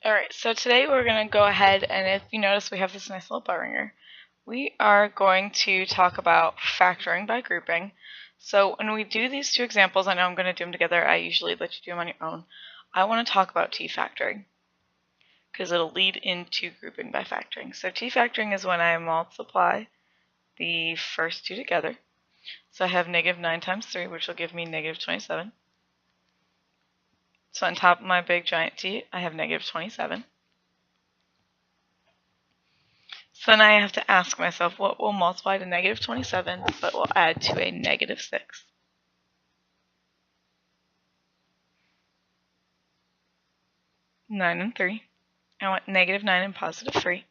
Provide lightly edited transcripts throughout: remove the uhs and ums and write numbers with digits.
Alright, so today we're going to go ahead, and if you notice we have this nice little bell ringer, we are going to talk about factoring by grouping. So when we do these two examples, I know I'm going to do them together, I usually let you do them on your own. I want to talk about t-factoring because it'll lead into grouping by factoring. So t-factoring is when I multiply the first two together. So I have negative 9 times 3, which will give me negative 27. So on top of my big giant T, I have negative 27. So then I have to ask myself what will multiply to negative 27 but will add to a negative 6. Nine and 3. I want negative 9 and positive 3.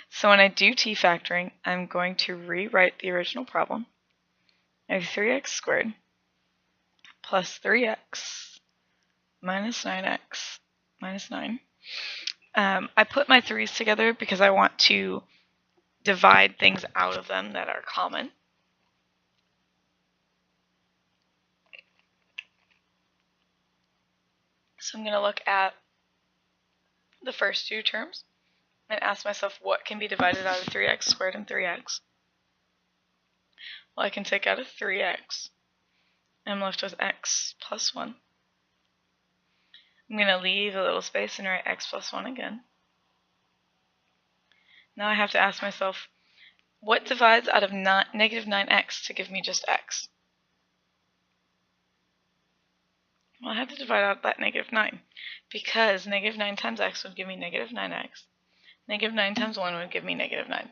So when I do t-factoring, I'm going to rewrite the original problem. I have 3x squared plus 3x minus 9x minus 9. I put my 3's together because I want to divide things out of them that are common. So I'm going to look at the first two terms and ask myself what can be divided out of 3x squared and 3x. Well, I can take out a 3x. I'm left with x plus 1. I'm going to leave a little space and write x plus 1 again. Now I have to ask myself, what divides out of negative 9x to give me just x? Well, I have to divide out that negative 9, because negative 9 times x would give me negative 9x. Negative 9 times 1 would give me negative 9.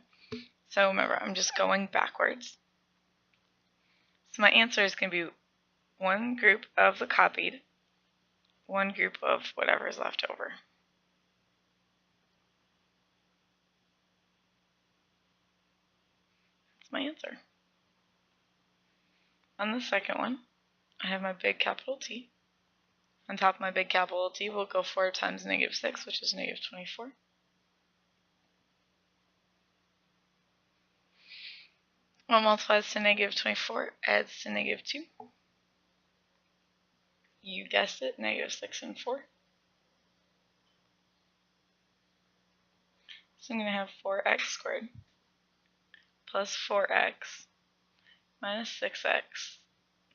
So remember, I'm just going backwards. So my answer is going to be one group of the copied, one group of whatever is left over. That's my answer. On the second one, I have my big capital T. On top of my big capital T, we'll go 4 times negative 6, which is negative 24. What multiplies to negative 24 adds to negative 2. You guessed it, negative 6 and 4. So I'm going to have 4x squared plus 4x minus 6x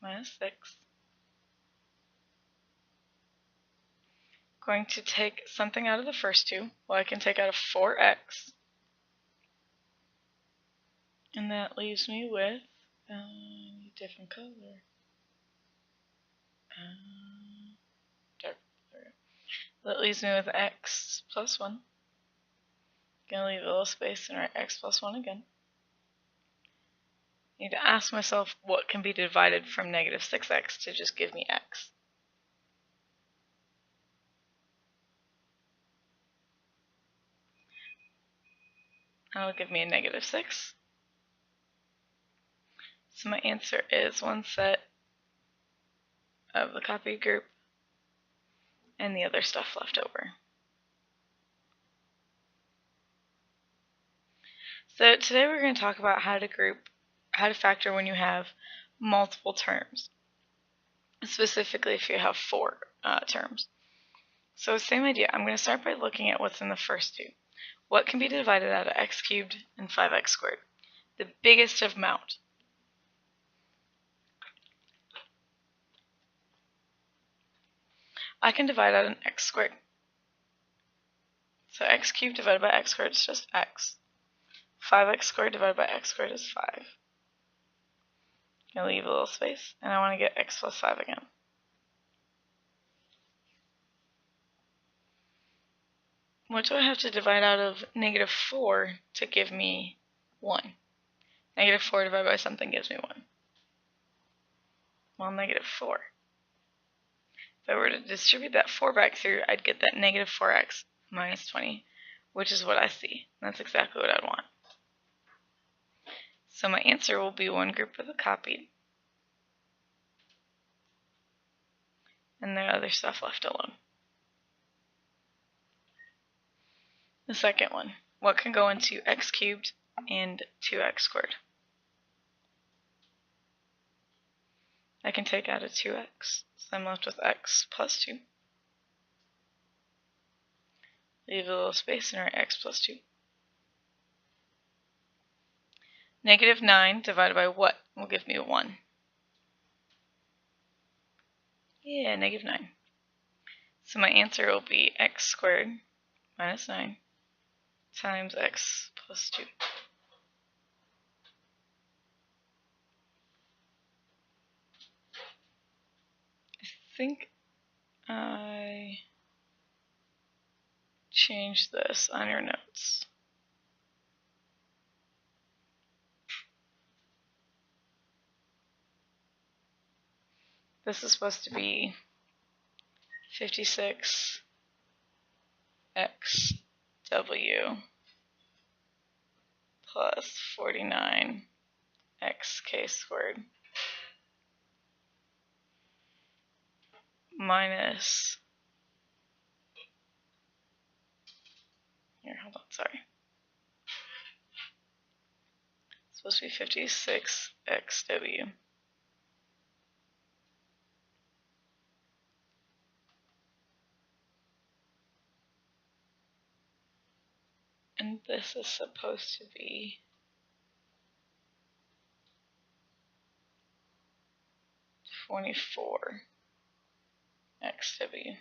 minus 6. Going to take something out of the first two. Well, I can take out a 4x. And that leaves me with a different color. Dark blue. That leaves me with x plus 1. Gonna leave a little space and write x plus 1 again. Need to ask myself what can be divided from negative 6x to just give me x. That'll give me a negative 6. So my answer is one set of the copied group and the other stuff left over. So today we're going to talk about how to factor when you have multiple terms, specifically if you have 4 terms. So same idea, I'm going to start by looking at what's in the first two. What can be divided out of x cubed and 5x squared? The biggest amount. I can divide out an x squared. So x cubed divided by x squared is just x. 5x squared divided by x squared is 5. I'm going to leave a little space, and I want to get x plus 5 again. What do I have to divide out of negative 4 to give me 1? Negative 4 divided by something gives me 1. Well, negative 4. If I were to distribute that 4 back through, I'd get that negative 4x minus 20, which is what I see. That's exactly what I'd want. So my answer will be one group of the copied, and the other stuff left alone. The second one, what can go into x cubed and 2x squared? I can take out a 2x, so I'm left with x plus 2. Leave a little space and write x plus 2. Negative 9 divided by what will give me a 1? Yeah, negative 9. So my answer will be x squared minus 9 times x plus 2. I think I changed this on your notes. This is supposed to be 56xw plus 49xk squared minus, here, hold on, sorry. It's supposed to be 56xw. And this is supposed to be 24xw.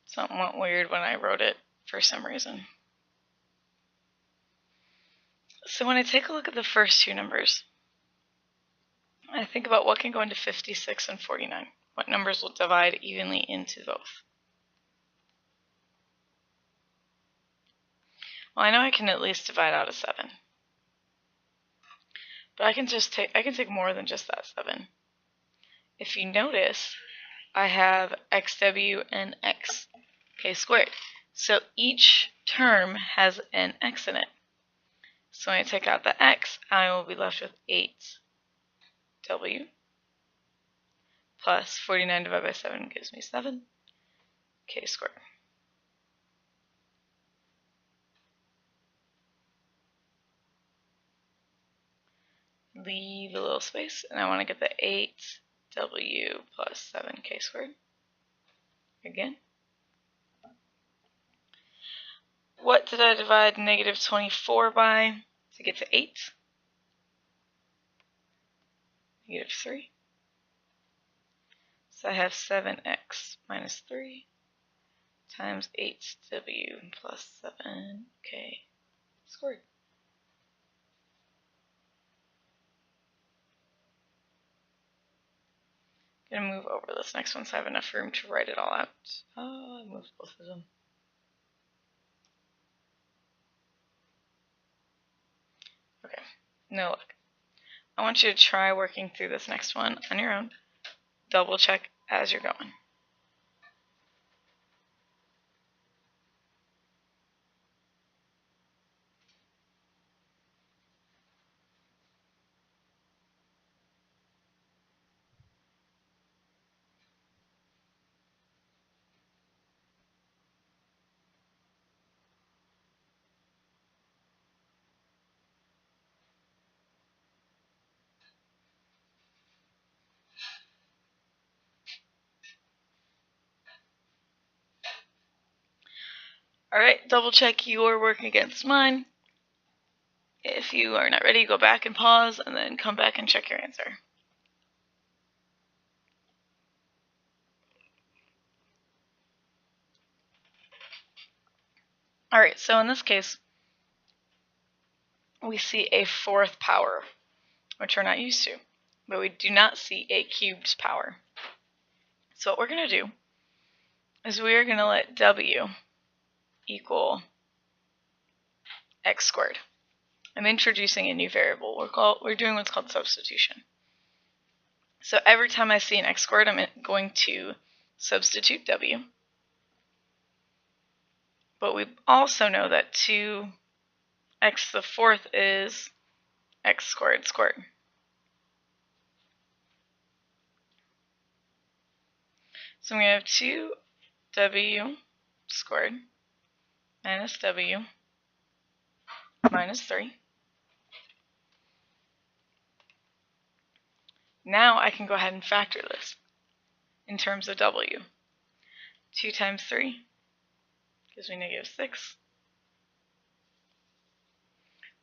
Something went weird when I wrote it for some reason. So when I take a look at the first two numbers, I think about what can go into 56 and 49. What numbers will divide evenly into both? Well, I know I can at least divide out a 7. But I can take more than just that 7. If you notice, I have xw and xk squared. So each term has an x in it. So when I take out the x, I will be left with 8w plus 49 divided by 7 gives me 7k squared. Leave a little space, and I want to get the 8w plus 7k squared. Again. What did I divide negative 24 by to get to 8? Negative 3. So I have 7x minus 3 times 8w plus 7k squared. I'm going to move over this next one so I have enough room to write it all out. Oh, I moved both of them. Okay, no look. I want you to try working through this next one on your own. Double check as you're going. Alright, double check your work against mine. If you are not ready, go back and pause, and then come back and check your answer. Alright, so in this case, we see a fourth power, which we're not used to, but we do not see a cubed power. So what we're going to do is we are going to let w equal x squared. I'm introducing a new variable. We're doing what's called substitution. So every time I see an x squared, I'm going to substitute w. But we also know that 2x to the fourth is x squared squared. So we have 2w squared minus w minus 3. Now I can go ahead and factor this. in terms of W. 2 times 3 gives me -6.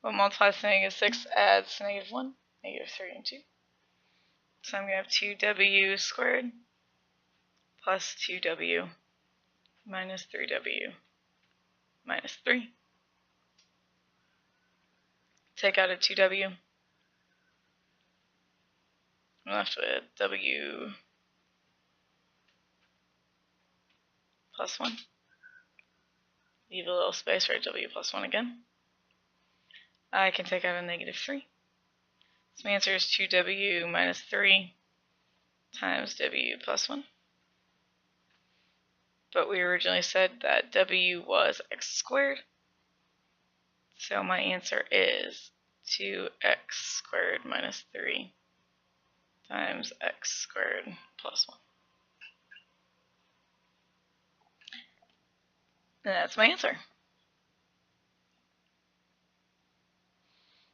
What multiplies to -6 adds to -1, -3 and 2. So I'm going to have 2W squared plus 2W minus 3W minus 3. Take out a 2W. I'm left with W plus 1. Leave a little space for W plus 1 again. I can take out a -3. So my answer is 2W minus 3 times W plus 1. But we originally said that W was x squared. So my answer is 2x squared minus 3 times x squared plus 1. And that's my answer.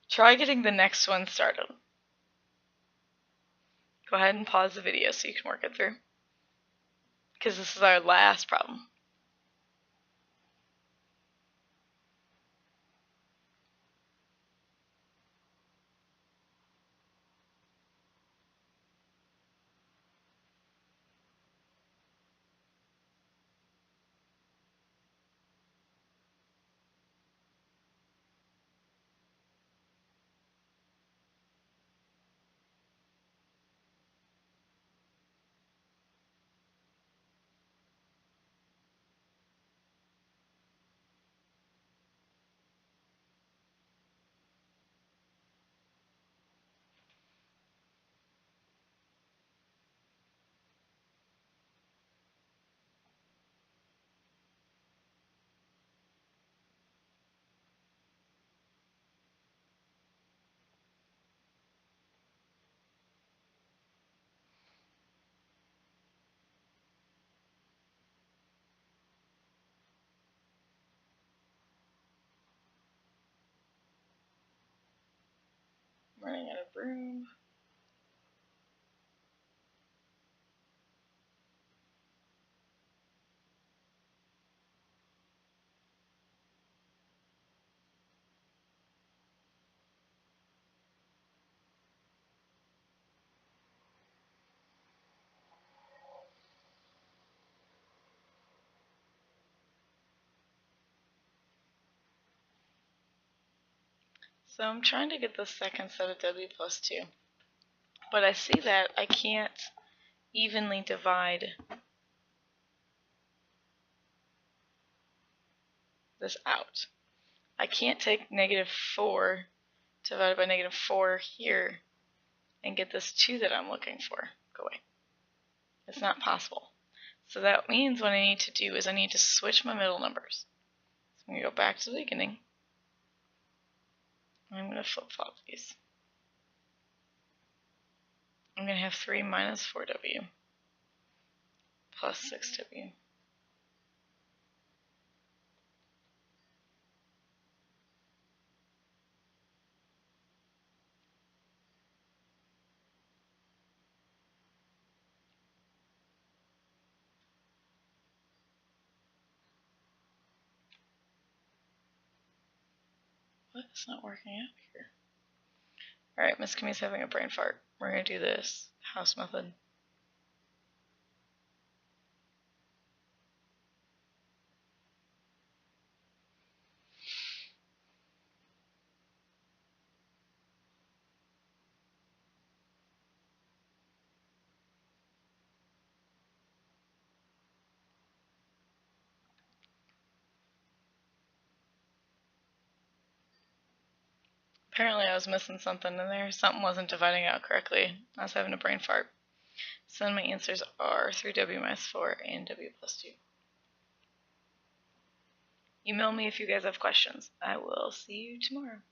Try getting the next one started. Go ahead and pause the video so you can work it through, because this is our last problem. Running out of room. So I'm trying to get the second set of W plus 2. But I see that I can't evenly divide this out. I can't take -4 divided by -4 here and get this 2 that I'm looking for. Go away. It's not possible. So that means what I need to do is I need to switch my middle numbers. So I'm going to go back to the beginning. I'm going to flip-flop these. I'm going to have 3 minus 4W plus 6W. What is not working out here? Alright, Miss Kimmy's having a brain fart. We're going to do this house method. Apparently I was missing something in there. Something wasn't dividing out correctly. I was having a brain fart. So then my answers are 3W minus 4 and W plus 2. Email me if you guys have questions. I will see you tomorrow.